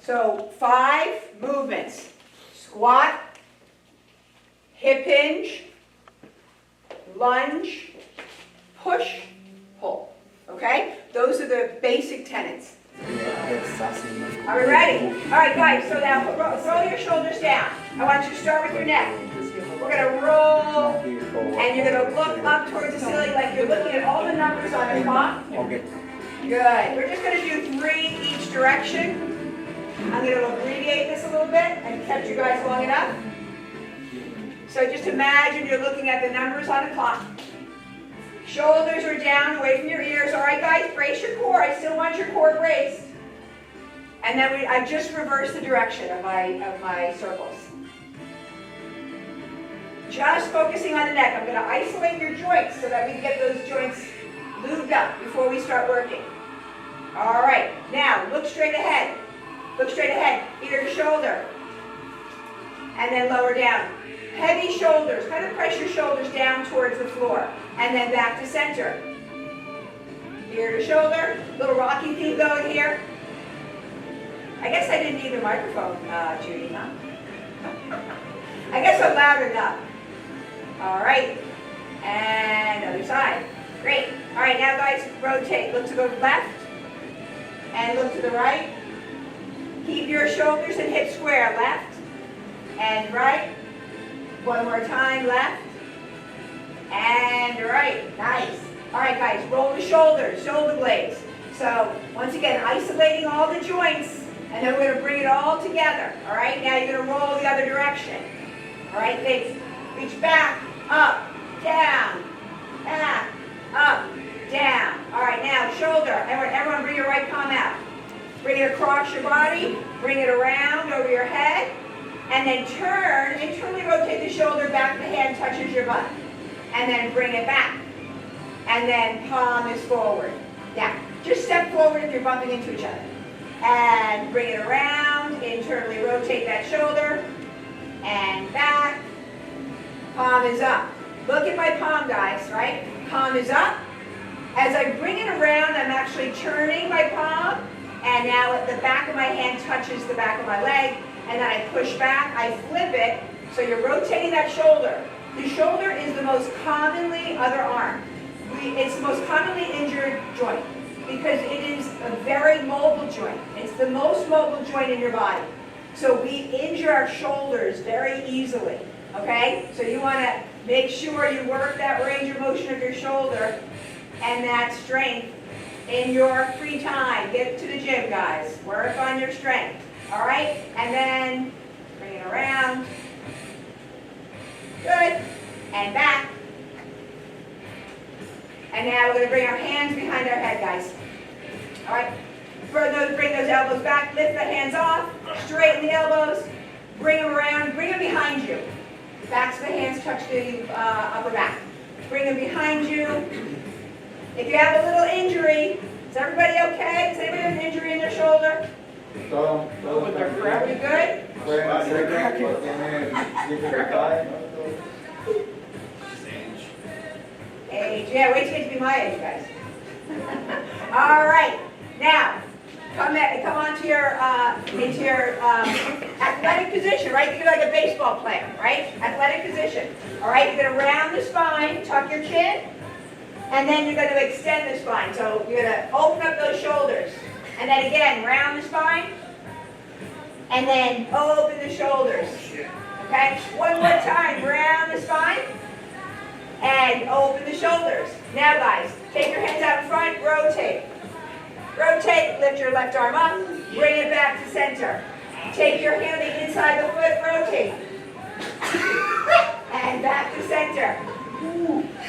So 5 movements. Squat, hip hinge, lunge, push, pull. Okay? Those are the basic tenets. Are we ready? All right, guys, so now throw your shoulders down. I want you to start with your neck. We're going to roll, and you're going to look up towards the ceiling like you're looking at all the numbers on the clock. Good. We're just going to do 3 each direction. I'm going to abbreviate this a little bit and kept you guys long enough. So just imagine you're looking at the numbers on the clock. Shoulders are down, away from your ears. All right, guys, brace your core. I still want your core braced. And then I just reversed the direction of my circles. Just focusing on the neck. I'm going to isolate your joints so that we can get those joints lubed up before we start working. All right, now look straight ahead. Look straight ahead, ear to shoulder. And then lower down. Heavy shoulders, kind of press your shoulders down towards the floor. And then back to center. Ear to shoulder, little rocky theme going here. I guess I didn't need the microphone, Judy, huh? I guess I'm loud enough. All right, and other side. Great. All right, now guys, rotate. Look to the left and look to the right. Keep your shoulders and hips square. Left and right. One more time, left and right. Nice. All right, guys, roll the shoulders, shoulder blades. So once again, isolating all the joints, and then we're going to bring it all together. All right, now you're going to roll the other direction. All right, thanks. Reach back, up, down, back, up, down. All right, now shoulder. Everyone bring your right palm out. Bring it across your body, bring it around over your head, and then turn, internally rotate the shoulder back, the hand touches your butt. And then bring it back. And then palm is forward. Now, just step forward if you're bumping into each other. And bring it around, internally rotate that shoulder, and back. Palm is up. Look at my palm, guys, right? Palm is up. As I bring it around, I'm actually turning my palm, and now the back of my hand touches the back of my leg, and then I push back, I flip it, so you're rotating that shoulder. The shoulder is the most commonly, other arm, it's the most commonly injured joint because it is a very mobile joint. It's the most mobile joint in your body. So we injure our shoulders very easily, okay? So you want to make sure you work that range of motion of your shoulder and that strength in your free time. Get to the gym, guys. Work on your strength, all right? And then bring it around. Good. And back. And now we're going to bring our hands behind our head, guys. All right? Bring those elbows back. Lift the hands off. Straighten the elbows. Bring them around. Bring them behind you. The backs of the hands touch the upper back. Bring them behind you. If you have a little injury, is everybody okay? Does anybody have an injury in their shoulder? Are we good? Age. Yeah, wait till you get to be my age, guys. All right. Now, come onto your into your athletic position, right? You're like a baseball player, right? Athletic position. All right. You're going to round the spine, tuck your chin, and then you're going to extend the spine. So you're going to open up those shoulders, and then again round the spine, and then open the shoulders. Okay. One more time. Round the spine. And open the shoulders. Now guys, take your hands out in front, rotate. Rotate, lift your left arm up, bring it back to center. Take your hand inside the foot, rotate. And back to center.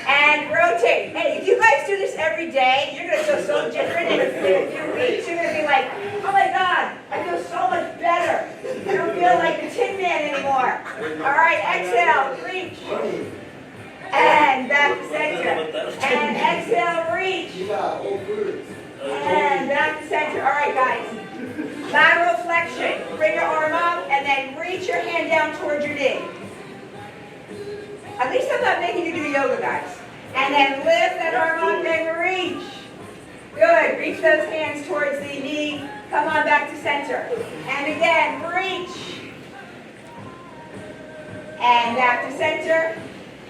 And rotate. Hey, if you guys do this every day, you're going to feel so different in a few weeks. You're going to be like, oh my God, I feel so much better. I don't feel like the Tin Man anymore. All right, exhale, reach. And back to center. And exhale, reach. And back to center. All right, guys. Lateral flexion. Bring your arm up and then reach your hand down towards your knee. At least I'm not making you do yoga, guys. And then lift that arm up and reach. Good. Reach those hands towards the knee Come on back to center. And again, reach. And back to center.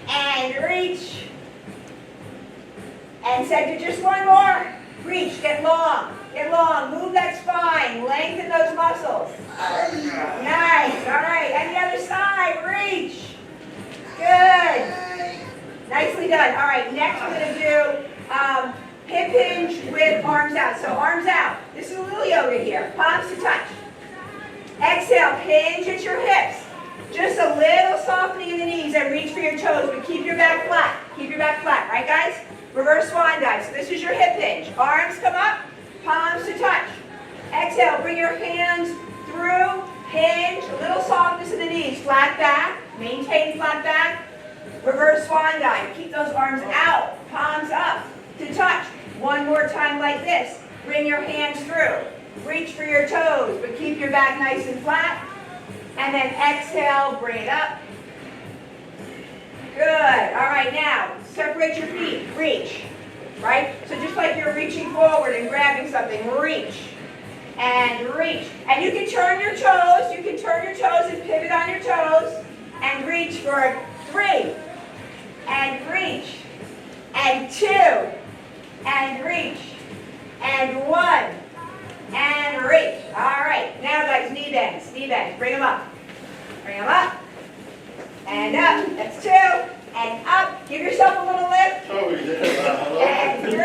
And reach. And center, just one more. Reach, get long. Get long, move that spine, lengthen those muscles. Nice, all right, and the other side, reach. Good. Nicely done. All right, next we're going to do hip hinge with arms out. So arms out. This is a little yoga here. Palms to touch. Exhale, hinge at your hips. Just a little softening in the knees and reach for your toes, but keep your back flat. Keep your back flat, right guys? Reverse swan dive. So this is your hip hinge. Arms come up, palms to touch. Exhale, bring your hands through, hinge, a little softness in the knees. Flat back, maintain flat back. Reverse swan dive. Keep those arms out, palms up to touch. One more time like this. Bring your hands through. Reach for your toes, but keep your back nice and flat. And then exhale, bring it up. Good. All right, now, separate your feet. Reach. Right? So just like you're reaching forward and grabbing something, reach. And reach. And you can turn your toes. You can turn your toes and pivot on your toes. And reach for 3. And reach. And 2. And reach. And 1. And reach. All right. Now, guys, knee bends. Knee bends. Bring them up. Bring them up. And up. That's 2. And up. Give yourself a little lift. And 3.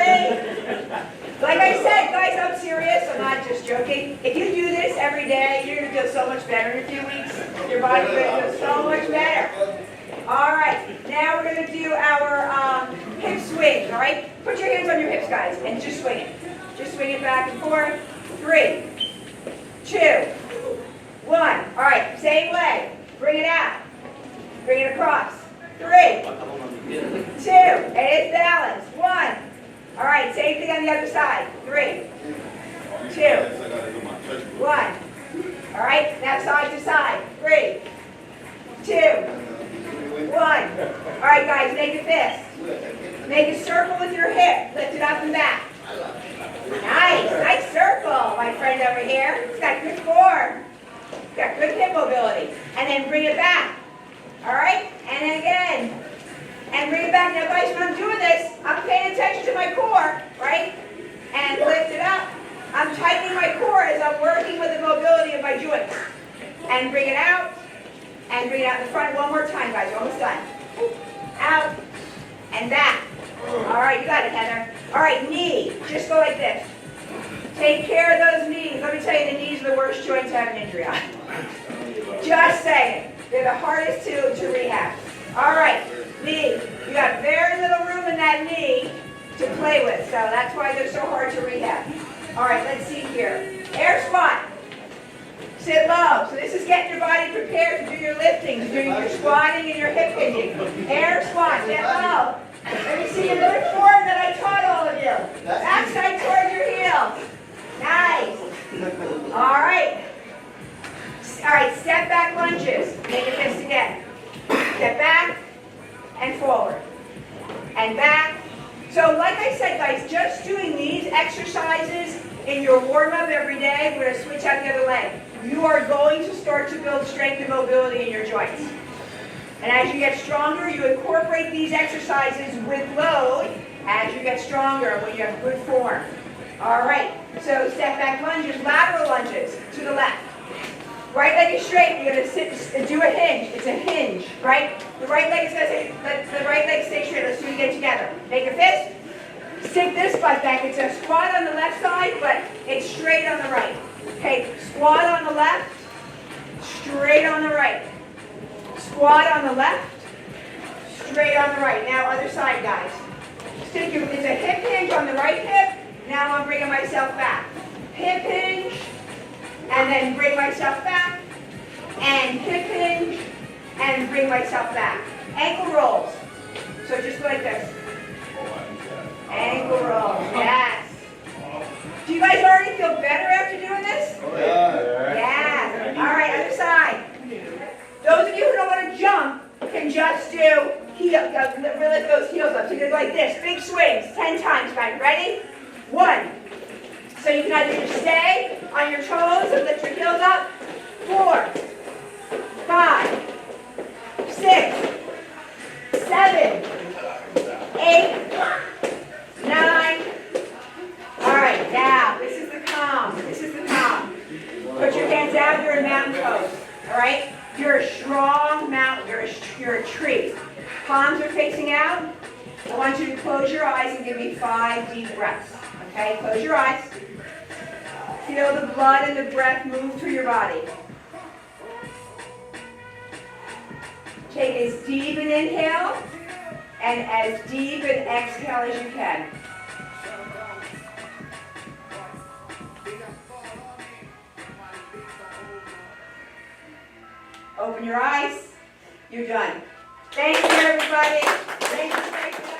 Like I said, guys, I'm serious. I'm not just joking. If you do this every day, you're going to feel so much better in a few weeks. Your body's going to feel so much better. All right. Now we're going to do our hip swing. All right. Put your hands on your hips, guys, and just swing it. Just swing it back and forth. 3, 2, 1. All right, same leg. Bring it out. Bring it across. 3, 2, and it's balanced. 1. All right, same thing on the other side. 3, 2, 1. All right, now side to side. 3, 2, 1. All right, guys, make a fist. Make a circle with your hip. Lift it up and back. Nice, nice circle, my friend over here. It's got good form. It's got good hip mobility. And then bring it back. All right? And then again. And bring it back. Now, guys, when I'm doing this, I'm paying attention to my core, right? And lift it up. I'm tightening my core as I'm working with the mobility of my joints. And bring it out. And bring it out in the front one more time, guys. You're almost done. Out. And back. All right, you got it, Heather. All right, knee. Just go like this. Take care of those knees. Let me tell you, the knees are the worst joint to have an injury on. Just saying. They're the hardest to rehab. All right, knee. You got very little room in that knee to play with, so that's why they're so hard to rehab. All right, let's see here. Air squat. Sit low. So this is getting your body prepared to do your lifting, to do your squatting and your hip hinging. Air squat. Sit low. Let me see another form that I taught all of you. Backside towards your heels. Nice. All right. All right, step back lunges. Make a fist again. Step back and forward. And back. So like I said, guys, just doing these exercises in your warm-up every day, we're going to switch out the other leg. You are going to start to build strength and mobility in your joints. And as you get stronger, you incorporate these exercises with load as you get stronger when you have good form. All right, so step back lunges, lateral lunges to the left. Right leg is straight, you're going to sit and do a hinge. It's a hinge, right? The right leg is going to say, let the right leg stay straight. Let's do it again together. Make a fist, stick this butt back. It's a squat on the left side, but it's straight on the right. Okay, squat on the left, straight on the right. Squat on the left, straight on the right. Now other side, guys. Stick your, it's a hip hinge on the right hip. Now I'm bringing myself back. Hip hinge, and then bring myself back. And hip hinge, and bring myself back. Ankle rolls. So just like this. Ankle rolls, yes. Do you guys already feel better after doing this? Yeah. All right, other side. Those of you who don't want to jump can just do heel, lift those heels up. So you do like this, big swings, 10 times, guys. Ready? 1. So you can either just stay on your toes and lift your heels up. 4, 5, 6, 7, 8, 9. All right, now this is the calm. This is the calm. Put your hands out. You're in mountain pose. All right. You're a strong mountain. You're a tree. Palms are facing out. I want you to close your eyes and give me 5 deep breaths. Okay. Close your eyes. Feel the blood and the breath move through your body. Take as deep an inhale and as deep an exhale as you can. Open your eyes. You're done. Thank you, everybody. Thank you.